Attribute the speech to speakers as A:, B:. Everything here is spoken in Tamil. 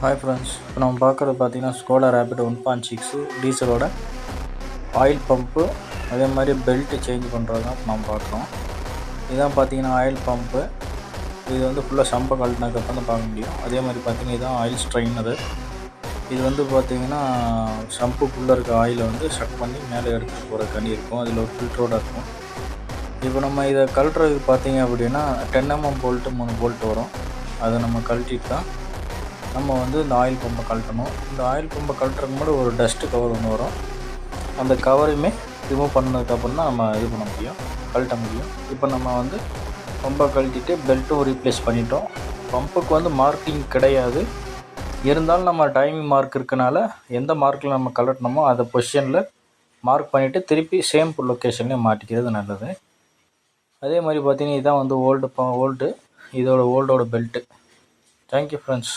A: ஹாய் ஃப்ரெண்ட்ஸ், இப்போ நம்ம பார்க்குறது பார்த்தீங்கன்னா ஸ்கோடா ரேபிட் 1.6 டீசலோட ஆயில் பம்ப்பு, அதே மாதிரி பெல்ட்டு சேஞ்ச் பண்ணுறது தான் நம்ம பார்க்குறோம். இதுதான் பார்த்தீங்கன்னா ஆயில் பம்ப்பு. இது வந்து ஃபுல்லாக சம்பை கழட்டினதுக்கப்புறம் தான் பார்க்க முடியும். அதே மாதிரி பார்த்தீங்கன்னா இதுதான் ஆயில் ஸ்ட்ரெயினரு. இது வந்து பார்த்தீங்கன்னா சம்புக்குள்ளே இருக்க ஆயிலை வந்து ஷட் பண்ணி மேலே எடுத்துகிட்டு போகிற கனி இருக்கும். அதில் ஒரு ஃபில்ட்ரோடு இருக்கும். இப்போ நம்ம இதை கழட்டுறதுக்கு பார்த்தீங்க அப்படின்னா 10 mm போல்ட்டு 3 போல்ட் வரும். அதை நம்ம கழட்டிட்டு தான் நம்ம வந்து இந்த ஆயில் பம்பை கழட்டணும். இந்த ஆயில் பம்பை கழட்டுறதுக்கு முன்னாடி ஒரு டஸ்ட்டு கவர் ஒன்று வரும். அந்த கவரையுமே ரிமூவ் பண்ணதுக்கப்புறம் தான் நம்ம இது பண்ண முடியும், கழட்ட முடியும். இப்போ நம்ம வந்து பம்பை கழட்டிட்டு பெல்ட்டும் ரீப்ளேஸ் பண்ணிட்டோம். பம்புக்கு வந்து மார்க்கிங் கிடையாது, இருந்தாலும் நம்ம டைமிங் மார்க் இருக்கனால எந்த மார்க்கில் நம்ம கழட்டணுமோ அதை பொசிஷனில் மார்க் பண்ணிவிட்டு திருப்பி சேம் லொக்கேஷன்லேயே மாட்டிக்கிறது நல்லது. அதே மாதிரி பார்த்திங்கன்னா இதுதான் வந்து ஓல்டு இதோட ஓல்டோட பெல்ட்டு. Thank you friends.